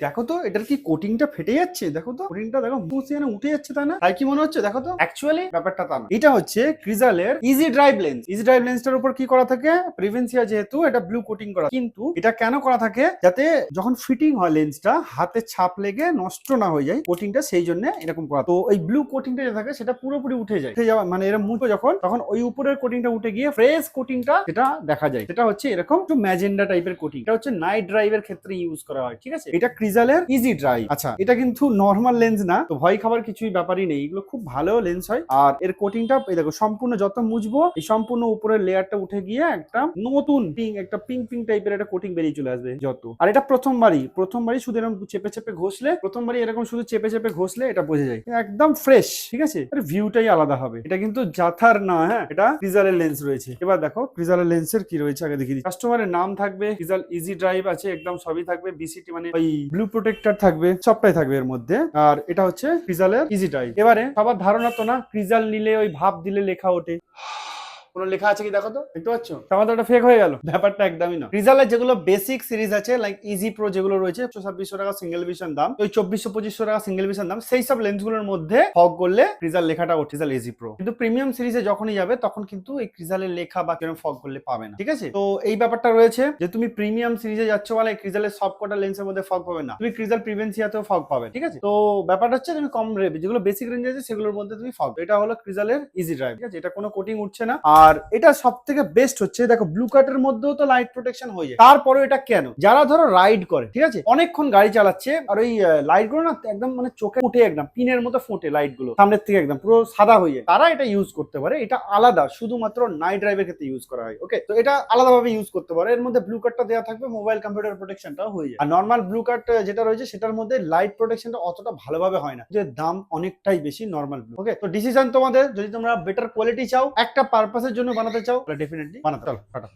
দেখো তো এটার কি কোটিংটা ফেটে যাচ্ছে, দেখো তো কোটিংটা দেখো মুছিয়ে উঠে যাচ্ছে, তাই না? তাই কি মনে হচ্ছে? দেখো তো অ্যাকচুয়ালি ব্যাপারটা তা না। এটা হচ্ছে ক্রিজালের easy drive lens. Easy drive লেন্সটার উপর কি করা থাকে, প্রিভেন্সিয়া যেহেতু এটা ব্লু কোটিং করা, কিন্তু এটা কেন করা থাকে, যাতে যখন ফিটিং হয় লেন্সটা হাতে ছাপ লেগে নষ্ট না হয়ে যায় কোটিংটা, সেই জন্য এরকম করা। তো ওই ব্লু কোটিংটা যে থাকে সেটা পুরোপুরি উঠে যায়, উঠে যাওয়া মানে এরকম মুছবো যখন, তখন ওই উপরের কোটিংটা উঠে গিয়ে ফ্রেশ কোটিংটা সেটা দেখা যায়। সেটা হচ্ছে এরকম একটু ম্যাজেন্ডা টাইপের কোটিং। এটা হচ্ছে নাইট ড্রাইভের ক্ষেত্রে ইউজ করা হয়, ঠিক আছে? এটা ক্রিজালের ইজি ড্রাইভ। আচ্ছা, এটা কিন্তু নর্মাল লেন্স না, তো ভয় খাবার কিছুই ব্যাপারই নেই, এগুলো খুব ভালো লেন্স হয়। আর এর কোটিংটা এই দেখো সম্পূর্ণ যত মুছবো এই সম্পূর্ণ উপরের লেয়ারটা উঠে গিয়ে একটা নতুন একটা পিঙ্ক পিঙ্ক টাইপের একটা কোটিং বেরিয়ে চলে আসবে যত। আর এটা প্রথমবারই শুধু এরকম চেপে চেপে ঘষলে, প্রথমবারই এরকম শুধু চেপে চেপে ঘষলে এটা বোঝা যায় একদম ফ্রেশ, ঠিক আছে? এর ভিউটাই আলাদা হবে। এটা কিন্তু জাথার না, হ্যাঁ, এটা ক্রিজালের লেন্স রয়েছে। এবার দেখো ক্রিজালের লেন্সের কি রয়েছে আগে দেখিয়ে দিই। কাস্টমারের নাম থাকবে, ক্রিজাল ইজি ড্রাইভ আছে, একদম সবই থাকবে, বিসিটি মানে ওই ব্লু প্রোটেক্টর থাকবে, সবটাই থাকবে এর মধ্যে। আর এটা হচ্ছে ক্রিজালের ইজি ড্রাইভ। এবারে সবার ধারণা তো না ক্রিজাল নিলে ওই ভাব দিলে লেখা ওঠে, কোনো লেখা আছে কি? দেখো তো, দেখতে পাচ্ছ? আমাদের ওটা ফেক হয়ে গেল, ব্যাপারটা একদমই না। ক্রিজালের যেগুলো বেসিক সিরিজ আছে লাইক ইজি প্রো যেগুলো রয়েছে 2600 টাকা সিঙ্গেল ভিশন দাম, ওই 2400-2500 টাকা সিঙ্গেল ভিশন দাম, সেই সব লেন্স গুলোর মধ্যে ফগ করলে ক্রিজাল লেখাটা ওঠে, ক্রিজাল ইজি প্রো। কিন্তু প্রিমিয়াম সিরিজে যখনই যাবে তখন কিন্তু এই ক্রিজালের লেখা বা কেন ফগ করলে পাবে না, ঠিক আছে? তো এই ব্যাপারটা রয়েছে যে তুমি প্রিমিয়াম সিরিজে যাচ্ছ মানে ক্রিজালের সব কটা লেন্সের মধ্যে ফগ পাবে না, তুমি ক্রিজাল প্রিভেন্সিয়াতেও ফগ পাবে, ঠিক আছে? তো ব্যাপারটা হচ্ছে তুমি কম রেট যেগুলো বেসিক রেঞ্জ আছে সেগুলোর মধ্যে তুমি ফগ। এটা হলো ক্রিজালের ইজি ড্রাইভ, ঠিক আছে? এটা কোনো কোটিং উঠছে না। আর এটা সব থেকে বেস্ট হচ্ছে দেখো ব্লু কাটের মধ্যেও তো লাইট প্রোটেকশন হয়ে যায়। তারপরে এটা কেন, যারা ধরো রাইড করে, ঠিক আছে, অনেকক্ষণ গাড়ি চালাচ্ছে আর ওই লাইট গুলো না একদম মানে চোখে ফুটে, একদম পিনের মতো ফুটে লাইট গুলো সামনের থেকে একদম পুরো সাদা হয়ে যায়, তারা এটা ইউজ করতে পারে। এটা আলাদা শুধুমাত্র নাইট ড্রাইভের ক্ষেত্রে ইউজ করা হয়, ওকে? তো এটা আলাদাভাবে ইউজ করতে পারে। এর মধ্যে ব্লু কাটটা দেওয়া থাকবে, মোবাইল কম্পিউটার প্রোটেকশনটাও হয়ে যায়। আর নর্মাল ব্লু কাট যেটা রয়েছে সেটার মধ্যে লাইট প্রোটেকশনটা অতটা ভালোভাবে হয় না, যে দাম অনেকটাই বেশি নর্মাল ব্লু, ওকে? তো ডিসিশন তোমাদের, যদি তোমরা বেটার কোয়ালিটি চাও, একটা পারপাসের জন্য বানাতে চাও, তাহলে ডেফিনেটলি বানাতে। চলো টাটা।